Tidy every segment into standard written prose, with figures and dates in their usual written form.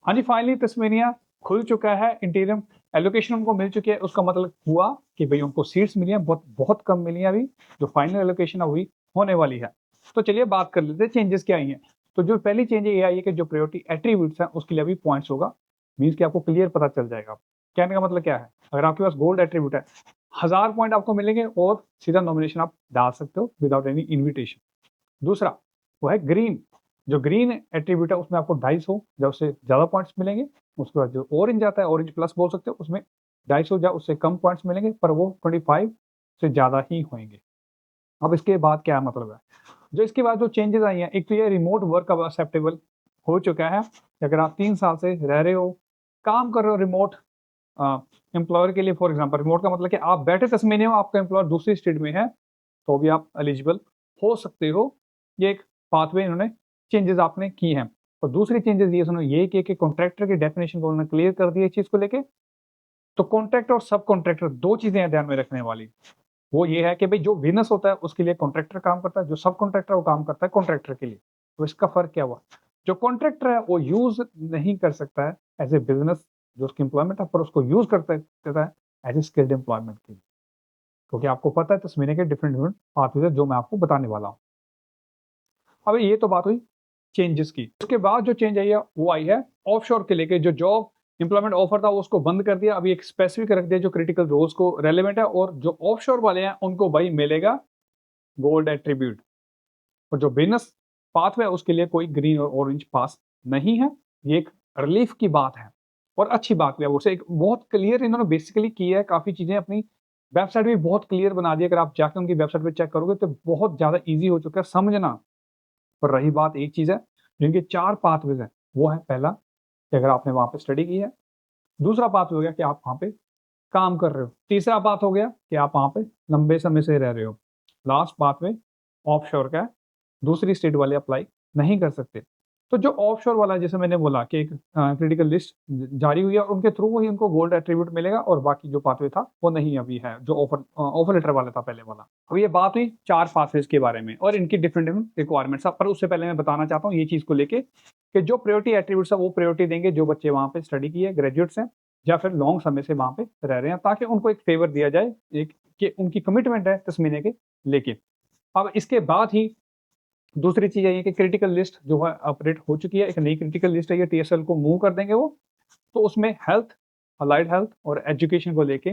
हाँ जी, फाइनली तस्मेनिया खुल चुका है, इंटीरियम एलोकेशन उनको मिल चुकी है। उसका मतलब हुआ कि भई उनको सीट्स मिली हैं, बहुत बहुत कम मिली हैं अभी, जो फाइनल एलोकेशन है वही होने वाली है। तो चलिए बात कर लेते हैं चेंजेस क्या आई हैं। तो जो पहली चेंज ये आई है कि जो प्रायोरिटी एट्रीब्यूट्स हैं उसके लिए अभी पॉइंट्स होगा, मीन्स कि आपको क्लियर पता चल जाएगा। कहने का मतलब क्या है, अगर आपके पास गोल्ड एट्रीब्यूट है, 1000 पॉइंट आपको मिलेंगे और सीधा नॉमिनेशन आप डाल सकते हो विदाउट एनी इन्विटेशन। दूसरा वो है ग्रीन, जो ग्रीन एट्रीब्यूट है उसमें आपको 250 या उससे ज़्यादा पॉइंट्स मिलेंगे। उसके बाद जो ऑरेंज आता है, ऑरेंज प्लस बोल सकते हो, उसमें 250 या उससे कम पॉइंट्स मिलेंगे, पर वो 25 से ज़्यादा ही होंगे। अब इसके बाद क्या मतलब है, जो इसके बाद जो चेंजेस आई हैं, एक तो ये रिमोट वर्क अब एक्सेप्टेबल हो चुका है कि अगर आप 3 साल से रह रहे हो, काम कर रहे हो रिमोट एम्प्लॉयर के लिए। फॉर एग्जांपल रिमोट का मतलब कि आप बैठे तस्मीन हो, आपका एम्प्लॉयर दूसरी स्टेट में है, तो भी आप एलिजिबल हो सकते हो। ये एक पाथवे इन्होंने चेंजेस आपने की हैं। और दूसरी चेंजेस ये सुनो ये कि कॉन्ट्रैक्टर की डेफिनेशन को उन्होंने क्लियर कर दिया इस चीज़ को लेके। तो कॉन्ट्रैक्टर और सब कॉन्ट्रैक्टर 2 चीज़ें हैं ध्यान में रखने वाली। वो ये है कि भई जो बिज़नेस होता है उसके लिए कॉन्ट्रैक्टर काम करता है, जो सब कॉन्ट्रैक्टर वो काम करता है कॉन्ट्रैक्टर के लिए। तो इसका फ़र्क क्या हुआ? जो कॉन्ट्रैक्टर है वो यूज़ नहीं कर सकता है एज़ ए बिज़नेस, जो उसकी एम्प्लॉयमेंट है, पर उसको यूज़ करता है एज़ ए स्किल्ड एम्प्लॉयमेंट के लिए। क्योंकि आपको पता है तस्मीरें के डिफरेंट-डिफरेंट पाथवेज़ है जो मैं आपको बताने वाला हूँ। अब ये तो बात हुई चेंजेस की। उसके बाद जो चेंज आई है वो आई है ऑफशोर के लेके। जो जॉब एम्प्लॉयमेंट ऑफर था वो उसको बंद कर दिया। अभी एक स्पेसिफिक रख दिया जो क्रिटिकल रोल्स को रेलेवेंट है, और जो ऑफशोर वाले हैं उनको भाई मिलेगा गोल्ड एट्रीब्यूट। और जो बिजनेस पाथ है उसके लिए कोई ग्रीन और ऑरेंज पास नहीं है। ये एक रिलीफ की बात है और अच्छी बात भी है। उसे एक बहुत क्लियर इन्होंने बेसिकली की है, काफ़ी चीज़ें अपनी वेबसाइट भी बहुत क्लियर बना दी है। अगर आप जाकर उनकी वेबसाइट पे चेक करोगे तो बहुत ज़्यादा ईज़ी हो चुका है समझना। पर रही बात एक चीज़ है, जिनके 4 पाथवेज़ हैं, वो है पहला कि अगर आपने वहाँ पे स्टडी की है, दूसरा पाथवे हो गया कि आप वहाँ पे काम कर रहे हो, तीसरा पाथ हो गया कि आप वहाँ पे लंबे समय से रह रहे हो, लास्ट पाथवे ऑफशोर का है, दूसरी स्टेट वाले अप्लाई नहीं कर सकते। तो जो ऑफशोर वाला है जैसे मैंने बोला कि एक क्रिटिकल लिस्ट जारी हुई है और उनके थ्रू ही उनको गोल्ड एट्रीब्यूट मिलेगा, और बाकी जो पाथवे था वो नहीं अभी है, जो ऑफर लेटर वाला था पहले वाला। अब ये बात हुई 4 पाथवेज़ के बारे में और इनकी डिफरेंट डिफरेंट रिक्वायरमेंट्स। पर उससे पहले मैं बताना चाहता हूँ ये चीज़ को लेके कि जो प्रायोरिटी एट्रीब्यूट्स है वो प्रायोरिटी देंगे जो बच्चे वहाँ पे स्टडी किए, ग्रेजुएट्स हैं या फिर लॉन्ग समय से वहाँ पे रह रहे हैं, ताकि उनको एक फेवर दिया जाए, एक कि उनकी कमिटमेंट है तस्मीने के लेके। अब इसके बाद ही दूसरी चीज़ ये है कि क्रिटिकल लिस्ट जो है अपडेट हो चुकी है, एक नई क्रिटिकल लिस्ट है, ये टीएसएल को मूव कर देंगे वो। तो उसमें हेल्थ, अलाइड हेल्थ और एजुकेशन को लेके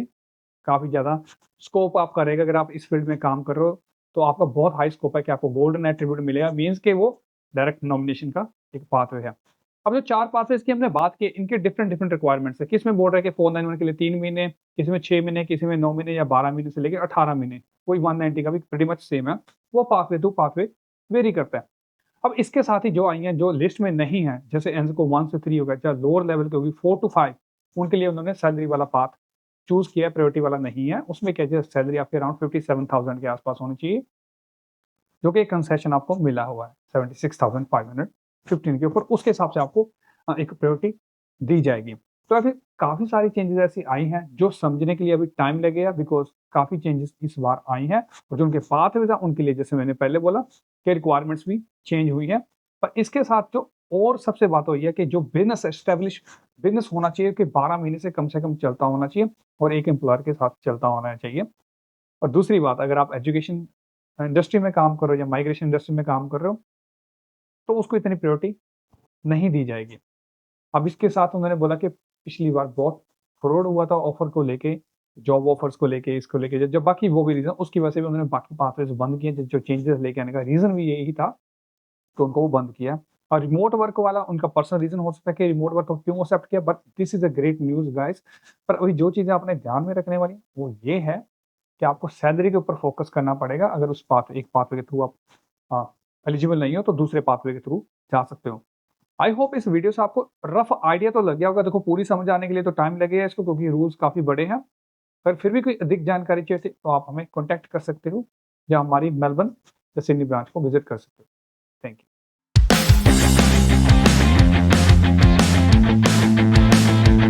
काफ़ी ज़्यादा स्कोप आपका रहेगा। अगर आप इस फील्ड में काम कर रहे हो, तो आपका बहुत हाई स्कोप है कि आपको गोल्डन एट्रीब्यूट मिलेगा, मीन्स कि वो डायरेक्ट नॉमिनेशन का एक पाथवे है। अब जो 4 पाथवेज़ की हमने बात की, इनके डिफरेंट डिफरेंट रिक्वायरमेंट्स है। किसमें बोल रहा है कि 491 के लिए 3 महीने, किसी में 6 महीने, किसी में 9 महीने या 12 महीने से लेके 18 महीने। कोई 190 का भी प्रीटी मच सेम है। वो पाथवे टू पाथवे वेरी करता है। अब इसके साथ ही जो आई हैं, जो लिस्ट में नहीं है, जैसे एनज़को 1 से 3 हो गया, चाहे लोअर लेवल की होगी 4 टू 5, उनके लिए उन्होंने सैलरी वाला पाथ चूज़ किया है, प्रायोरिटी वाला नहीं है। उसमें क्या है, सैलरी आपकी अराउंड 57,000 के आस-पास होनी चाहिए, जो कि कंसेशन आपको मिला हुआ है 76,515 के ऊपर। उसके हिसाब से आपको एक प्रायोरिटी दी जाएगी। तो अभी काफ़ी सारी चेंजेज़ ऐसी आई हैं, जो समझने के लिए अभी टाइम लगेगा, बिकॉज़ काफ़ी चेंजेज़ इस बार आई हैं। और जो उनके पाथवेज़ हैं, उनके लिए जैसे मैंने पहले बोला कि रिक्वायरमेंट्स भी चेंज हुई हैं। पर इसके साथ जो और सबसे बात हुई है कि जो बिज़नेस एस्टेब्लिश बिज़नेस होना चाहिए कि 12 महीने से कम चलता होना चाहिए और एक एम्प्लॉयर के साथ चलता होना चाहिए। और दूसरी बात, अगर आप एजुकेशन इंडस्ट्री में काम कर रहे हो या माइग्रेशन इंडस्ट्री में काम कर रहे हो, तो उसको इतनी प्रायोरिटी नहीं दी जाएगी। अब इसके साथ उन्होंने बोला कि पिछली बार बहुत फ्रॉड हुआ था ऑफर को लेके, जॉब ऑफर्स को लेके, इसको लेके, जो बाकी वो भी रीज़न, उसकी वजह से भी उन्होंने बाकी पाथवेज़ बंद किए। जो चेंजेस लेके आने का रीज़न भी यही था कि उनको वो बंद किया। और रिमोट वर्क वाला उनका पर्सनल रीज़न हो सकता है कि रिमोट वर्क को क्यों एक्सेप्ट किया, but this is a great news guys. पर अभी जो चीज़ें आपने ध्यान में रखने वाली वो ये है कि आपको सैलरी के ऊपर फोकस करना पड़ेगा। अगर उस पाथ एक पाथवे के थ्रू आप एलिजिबल नहीं हो, तो दूसरे पाथवे के थ्रू जा सकते हो। आई होप इस वीडियो से आपको रफ आइडिया तो लग गया होगा। देखो पूरी समझ आने के लिए तो टाइम लगेगा इसको, क्योंकि रूल्स काफ़ी बड़े हैं। पर फिर भी कोई अधिक जानकारी चाहिए थी तो आप हमें कॉन्टैक्ट कर सकते हो, या हमारी मेलबर्न या सिडनी ब्रांच को विज़िट कर सकते हो। Thank you.